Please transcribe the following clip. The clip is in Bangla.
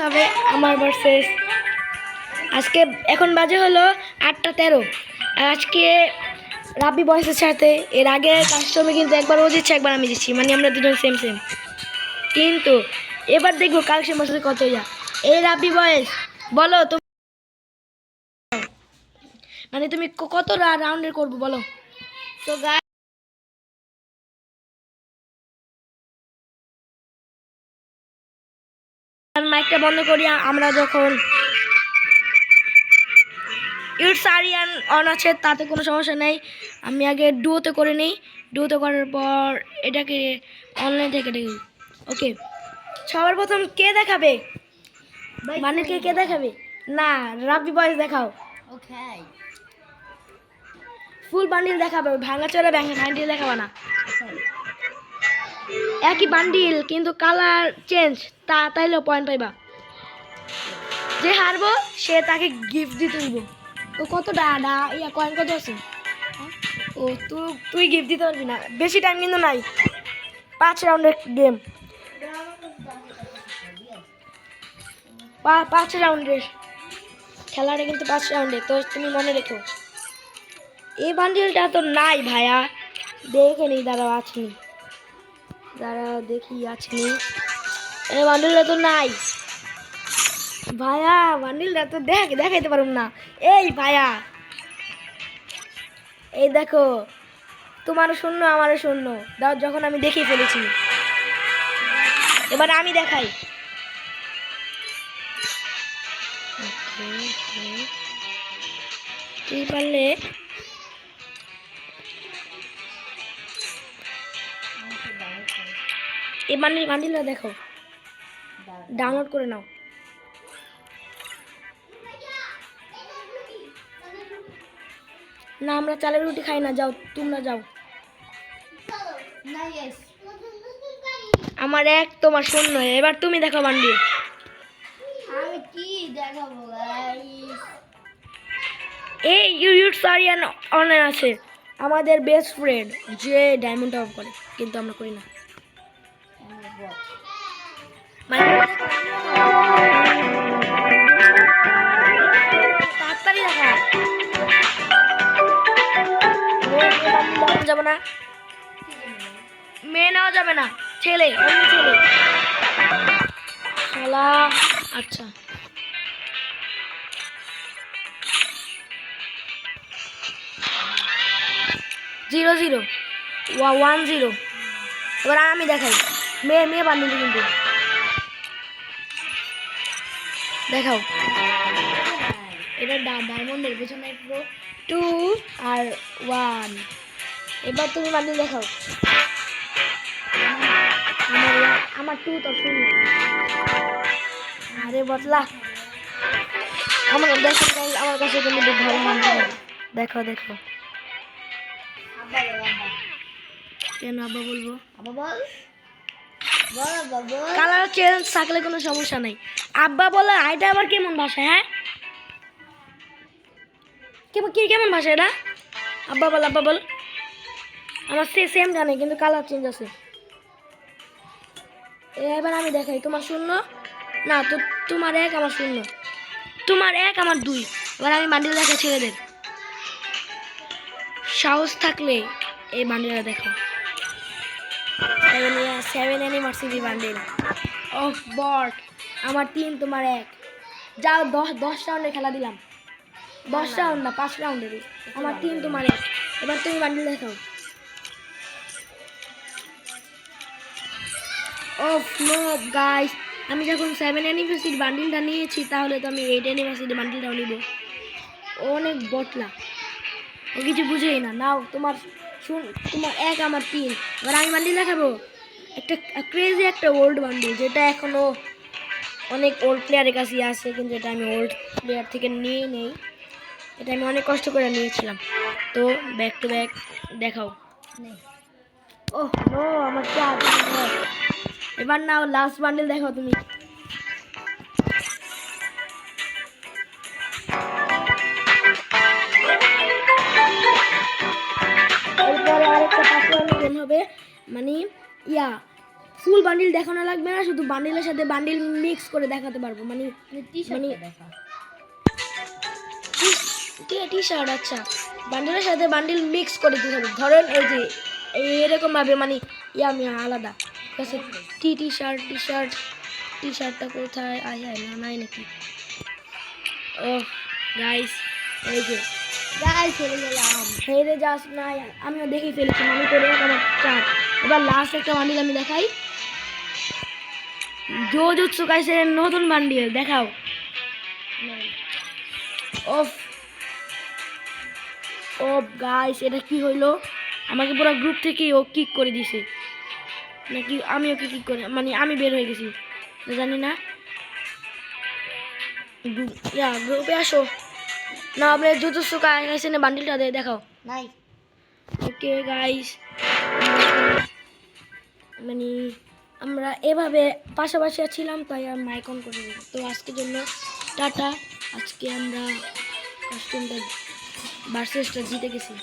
হবে আমার ভার্সেস আজকে এখন বাজে হলো 8:13। আজকে রাব্বি বয়েসের সাথে এর আগে কাস্টমে কিন্তু একবার ও দিচ্ছে একবার আমি দিচ্ছি, মানে আমরা দুজন সেম সেম। কিন্তু এবার দেখবো কালেকশন বছর কত যা। এই রাব্বি বয়েস বলো তো, মানে তুমি কত রাউন্ডের করবো বলো তো। মাইকটা বন্ধ করি আমরা যখন ইটস আরিয়ান অন আছে তাতে কোনো সমস্যা নেই। আমি আগে ডুয়োতে করে নিই, ডুয়োতে করার পর এটাকে অনলাইন থেকে দেখি। ওকে, সবার প্রথম কে দেখাবে? মানে কে দেখাবে? না, রাব্বি বয়েস দেখাও। ওকে, ফুল বান্ডিল দেখাবে, ভাঙাচোরা বান্ডিল দেখাবে না। একই বান্ডিল কিন্তু কালার চেঞ্জ, তাইলেও পয়েন্ট পাইবা। যে হারবো সে তাকে গিফট দিতে দিব। তো কত ইয়া কয়েন কত আছে? ও তুই গিফট দিতে পারবি না, বেশি টাইম কিন্তু নাই। 5 রাউন্ডের গেম, 5 রাউন্ডের খেলাটা কিন্তু 5 রাউন্ডে, তো তুমি মনে রেখো। এই বান্ডিলটা তো নাই ভাইয়া, দেখে নি, দাঁড়াও আছে নি, দাঁড়াও দেখি আছে নি। এই বান্ডিলটা তো নাই ভাইয়া, বান্ডিলটা তো দেখাইতে পারুম না। এই ভাইয়া, এই দেখো, তোমারও শূন্য আমারও শূন্য। দাও, যখন আমি দেখিয়ে ফেলেছি এবার আমি দেখাই। তুই পারলে এই বান্ডিলটা দেখো, ডাউনলোড করে নাও। না, আমরা চালের রুটি খাই না, যাও তোমরা যাও। আমার 1, তোমার 0। এবার তুমি দেখো বান্ডিল। আমি কি দেখাবো গাইস? এই ইউটস আরিয়ান অনলাইন আছে, আমাদের বেস্ট ফ্রেন্ড, যে ডায়মন্ড অফ করে, কিন্তু আমরা করি না। তাড়াতাড়ি দেখা যাবে না, মেয়ে নেওয়া যাবে না, ছেলে, অন্য ছেলে শালা। আচ্ছা, জিরো 1-0। এবার আমি দেখাই, মেয়ে বান্ডিল কিন্তু দেখাও। এটা ডায়মন্ডের পেছনে 2 আর 1। এবার তুমি বান্ডিল দেখাও। আমার 2 তো 0। আরে বদলা, আমার দেখো, আমার কাছে কিন্তু খুব ভালো বান্ডিল। দেখো কেন আব্বা বলবো? আব্বা বল, বল আব্বা বল। কালার চেঞ্জ থাকলে কোনো সমস্যা নেই। আব্বা বলে এটা আবার কেমন ভাষা? হ্যাঁ, কেমন ভাষা এটা? আব্বা বল আমার সেম জানে, কিন্তু কালার চেঞ্জ আছে। এবার আমি দেখাই, তোমার 0 না, তো তোমার 1 আমার 0, তোমার 1 আমার 2। এবার আমি বান্ডিল দেখা ছেলেদের, সাহস থাকলে এই বান্ডিলটা দেখো। 7 অ্যানিভার্সারি বান্ডিল অফ বট। আমার 3, তোমার 1। যাও, 10 রাউন্ডের খেলা দিলাম। 10 রাউন্ড না, 5 রাউন্ডের। আমার 3, তোমার 1। এবার তুমি বান্ডিল দেখাও। ওফ নো গাইস, আমি যখন 7 অ্যানিভার্সারি বান্ডিলটা নিয়েছি, তাহলে তো আমি 8 অ্যানিভার্সারি বান্ডিলটাও নিব। অনেক বটলা, ও কিছু বুঝেই না। নাও, তোমার 1 আমার 3। এবার আমি বান্ডিল দেখাবো, একটা ক্রেজি একটা ওল্ড বান্ডিল, যেটা এখনো অনেক ওল্ড প্লেয়ারের কাছে আছে, কিন্তু এটা আমি ওল্ড প্লেয়ার থেকে নিয়ে নেই। এটা আমি অনেক কষ্ট করে নিয়েছিলাম। তো ব্যাক টু ব্যাক দেখাও। ওহ নো, আমার চার। এবার নাও, লাস্ট বান্ডিল দেখাও তুমি। এরপরে আরেকটা 5 রাউন্ডের গেম হবে, মানে ফুল বান্ডিল দেখানো লাগবে না, শুধু বান্ডিলের সাথে বান্ডিল মিক্স করে দেখাতে পারবো, মানে টি-শার্টটা দেখা। T shirt. আচ্ছা, বান্ডিলের সাথে বান্ডিল মিক্স করে দিতে হবে। ধরেন এই যে এরকম ভাবে, মানে আমি আলাদা ঠিক আছে। টি শার্টটা কোথায়? না নাই নাকি? ও গাইস, এই যে গাইস হেরে গেলাম। হেরে যাস না, আমিও দেখে ফেলেছি, আমি করে আমার চার। এবার লাস্ট একটা বান্ডিল আমি দেখাই, জোজুৎসু কাইসেনের নতুন বান্ডিল দেখাও। অফ অফ গাইস, এটা কি হইলো? আমাকে পুরো গ্রুপ থেকে ও কিক করে দিছে, নাকি আমি ওকে কিক করে, মানে আমি বের হয়ে গেছি, জানি না। গ্রুপে আসো না, আপনার জুজুৎসু কাইসেনের বান্ডিলটা দেখাও। নাই। ওকে গাইস, মানে আমরা এভাবে পাশাপাশি ছিলাম, তাই আর মাইক অন করে দিলাম। তো আজকের জন্য টাটা। আজকে আমরা কাস্টমটা ভার্সেসটা জিতে গেছি।